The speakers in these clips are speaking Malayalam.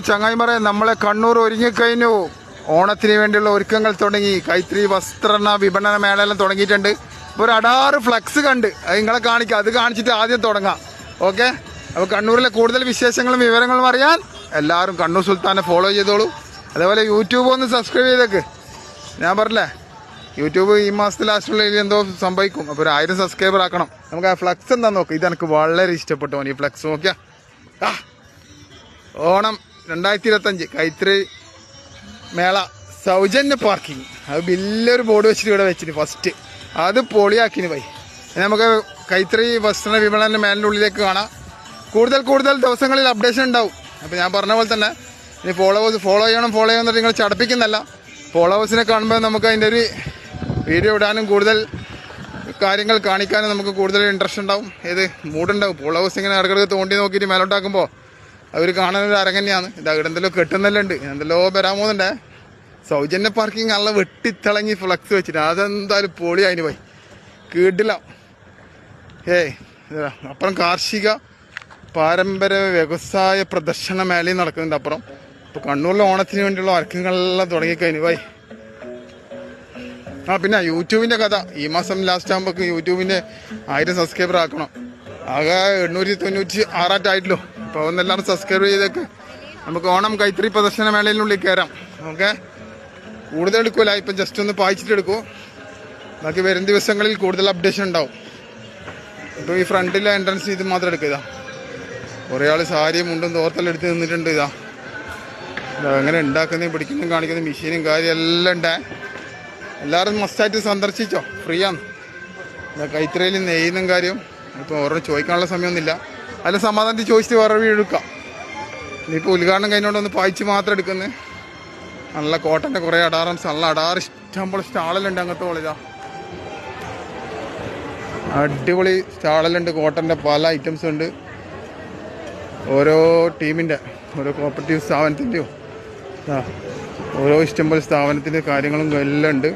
ചങ്ങായിമാരെ, നമ്മളെ കണ്ണൂർ ഒരുങ്ങിക്കഴിഞ്ഞു. ഓണത്തിന് വേണ്ടിയുള്ള ഒരുക്കങ്ങൾ തുടങ്ങി. കൈത്തറി വസ്ത്ര വിപണന മേളയെല്ലാം തുടങ്ങിയിട്ടുണ്ട്. ഇപ്പോൾ ഒരു അടാറ് ഫ്ലക്സ് കണ്ട് അത് നിങ്ങളെ കാണിക്കാം. അത് കാണിച്ചിട്ട് ആദ്യം തുടങ്ങാം. ഓക്കെ, അപ്പോൾ കണ്ണൂരിലെ കൂടുതൽ വിശേഷങ്ങളും വിവരങ്ങളും അറിയാൻ എല്ലാവരും കണ്ണൂർ സുൽത്താനെ ഫോളോ ചെയ്തോളൂ. അതേപോലെ യൂട്യൂബ് ഒന്ന് സബ്സ്ക്രൈബ് ചെയ്തേക്ക്. ഞാൻ പറഞ്ഞില്ലേ, യൂട്യൂബ് ഈ മാസത്തെ ലാസ്റ്റുള്ള എന്തോ സംഭവിക്കും. അപ്പോൾ 1000 സബ്സ്ക്രൈബർ ആക്കണം. നമുക്ക് ആ ഫ്ലക്സ് എന്താ നോക്കാം. ഇതെനിക്ക് വളരെ ഇഷ്ടപ്പെട്ടു. ഈ ഫ്ലക്സ് നോക്കിയാ. ഓണം 2025 കൈത്തറി മേള സൗജന്യ പാർക്കിംഗ്. അത് വലിയൊരു ബോർഡ് വെച്ചിട്ട് ഇവിടെ വെച്ചിട്ട് ഫസ്റ്റ് അത് പൊളിയാക്കിന് പോയി. നമുക്ക് കൈത്തറി വസ്ത്ര വിപണന മേലിൻ്റെ ഉള്ളിലേക്ക് കാണാം. കൂടുതൽ ദിവസങ്ങളിൽ അപ്ഡേഷൻ ഉണ്ടാവും. അപ്പോൾ ഞാൻ പറഞ്ഞ പോലെ തന്നെ ഇനി ഫോളോ ചെയ്യണം നിങ്ങൾ ചടപ്പിക്കുന്നല്ല. ഫോളോവേഴ്സിനെ കാണുമ്പോൾ നമുക്ക് അതിൻ്റെ ഒരു വീഡിയോ ഇടാനും കൂടുതൽ കാര്യങ്ങൾ കാണിക്കാനും നമുക്ക് കൂടുതൽ ഇൻട്രസ്റ്റ് ഉണ്ടാവും. മൂടുണ്ടാവും. ഫോളോവേഴ്സ് ഇങ്ങനെ ഇടയ്ക്കിടയ്ക്ക് തോണ്ടി നോക്കിയിട്ട് മേലോട്ടാക്കുമ്പോൾ അവർ കാണാനൊരു അരങ്ങന്നെയാണ്. ഇത് അവിടെ എന്തെല്ലോ കെട്ടുന്നെല്ലാം ഉണ്ട്, എന്തെല്ലോ വരാമോന്നുണ്ടേ. സൗജന്യ പാർക്കിംഗ് നല്ല വെട്ടിത്തിളങ്ങി ഫ്ലക്സ് വെച്ചിട്ട് അതെന്തായാലും പൊളി അതിന് പോയി കീടില്ല. അപ്പുറം കാർഷിക പാരമ്പര്യ വ്യവസായ പ്രദർശന മേളയും നടക്കുന്നുണ്ട് അപ്പുറം. ഇപ്പോൾ കണ്ണൂരിലെ ഓണത്തിന് വേണ്ടിയുള്ള ഒരുക്കങ്ങളെല്ലാം തുടങ്ങിക്കഴിഞ്ഞു പോയി. പിന്നെ യൂട്യൂബിൻ്റെ കഥ. ഈ മാസം ലാസ്റ്റ് ആകുമ്പോൾ യൂട്യൂബിൻ്റെ 1000 സബ്സ്ക്രൈബർ ആക്കണം. ആകെ 896 ആയിട്ടല്ലോ. അപ്പോൾ ഒന്നെല്ലാവരും സബ്സ്ക്രൈബ് ചെയ്തേക്ക്. നമുക്ക് ഓണം കൈത്തറി പ്രദർശന മേളയിനുള്ളിൽ കയറാം. ഓക്കെ, കൂടുതൽ എടുക്കൂല, ഇപ്പം ജസ്റ്റ് ഒന്ന് പായിച്ചിട്ട് എടുക്കൂ. ബാക്കി വരും ദിവസങ്ങളിൽ കൂടുതൽ അപ്ഡേഷൻ ഉണ്ടാവും. ഇപ്പോൾ ഈ ഫ്രണ്ടിലെ എൻട്രൻസ് ഇത് മാത്രം എടുക്കുക. കുറേ ആൾ സാരിയും മുണ്ടും തോർത്തെല്ലാം എടുത്ത് നിന്നിട്ടുണ്ട്. എങ്ങനെ ഉണ്ടാക്കുന്നതും പിടിക്കുന്നതും കാണിക്കുന്നതും മെഷീനും കാര്യം എല്ലാം ഉണ്ട്. എല്ലാവരും മസ്റ്റായിട്ട് സന്ദർശിച്ചോ, ഫ്രീ ആണ്. കൈത്തറിയിൽ നെയ്യുന്ന കാര്യം ഇപ്പോൾ ഓരോ ചോദിക്കാനുള്ള സമയമൊന്നുമില്ല. അതിൽ സമാധാനത്തിൽ ചോദിച്ചിട്ട് വേറെ വീട് എടുക്കാം. ഇനിയിപ്പോൾ ഉദ്ഘാടനം കഴിഞ്ഞുകൊണ്ടൊന്ന് പായിച്ച് മാത്രം എടുക്കുന്നത്. നല്ല കോട്ടൻ്റെ കുറേ അടാറൻസ്, നല്ല അടാറ് ഇഷ്ടംപോലെ സ്റ്റാളെല്ലാം ഉണ്ട്. അങ്ങനത്തെ പോലെ അടിപൊളി സ്റ്റാളെല്ലാം ഉണ്ട്. കോട്ടൻ്റെ പല ഐറ്റംസും ഉണ്ട്. ഓരോ ടീമിൻ്റെ ഓരോ കോപ്പറേറ്റീവ് സ്ഥാപനത്തിൻ്റെയോ ഓരോ ഇഷ്ടംപോലെ സ്ഥാപനത്തിൻ്റെ കാര്യങ്ങളും എല്ലാം ഉണ്ട്.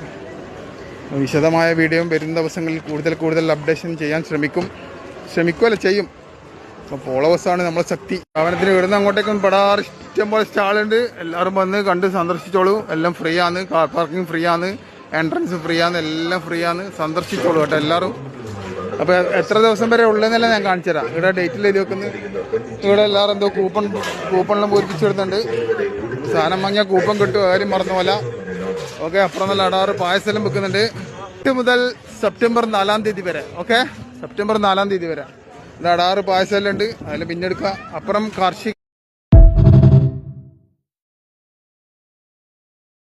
വിശദമായ വീഡിയോ വരും ദിവസങ്ങളിൽ കൂടുതൽ അപ്ഡേഷൻ ചെയ്യാൻ ശ്രമിക്കുമല്ലോ ചെയ്യും. അപ്പോൾ ഫോളോവേഴ്സാണ് നമ്മളെ ശക്തി. സ്ഥാപനത്തിന് ഇവിടുന്ന് അങ്ങോട്ടേക്കും പെടാറ് ഇഷ്ടംപോലെ സ്റ്റാളുണ്ട്. എല്ലാവരും വന്ന് കണ്ട് സന്ദർശിച്ചോളൂ. എല്ലാം ഫ്രീ ആണ്. കാർ പാർക്കിംഗ് ഫ്രീ ആണ്, എൻട്രൻസ് ഫ്രീ ആണ്, എല്ലാം ഫ്രീ ആണ്. സന്ദർശിച്ചോളൂ കേട്ടോ എല്ലാവരും. അപ്പോൾ എത്ര ദിവസം വരെ ഉള്ളതെന്നല്ല ഞാൻ കാണിച്ചു തരാം. ഇവിടെ ഡേറ്റിൽ എഴുതി വെക്കുന്നത്. ഇവിടെ എല്ലാവരും എന്തോ കൂപ്പണെല്ലാം പൂരിപ്പിച്ച് വരുന്നുണ്ട്. സാധനം വാങ്ങിയാൽ കൂപ്പൺ കിട്ടും, കാര്യം മറന്നു പോലെ. ഓക്കെ, അപ്പുറം നല്ല അടാറ് പായസെല്ലാം വെക്കുന്നുണ്ട്. 8 മുതൽ സെപ്റ്റംബർ 4 തീയതി വരെ. ഓക്കെ, സെപ്റ്റംബർ 4 തീയതി വരെ ഇത് അടാറ് പായസെല്ലാം ഉണ്ട്. അതിൽ പിന്നെടുക്കുക. അപ്പുറം കാർഷിക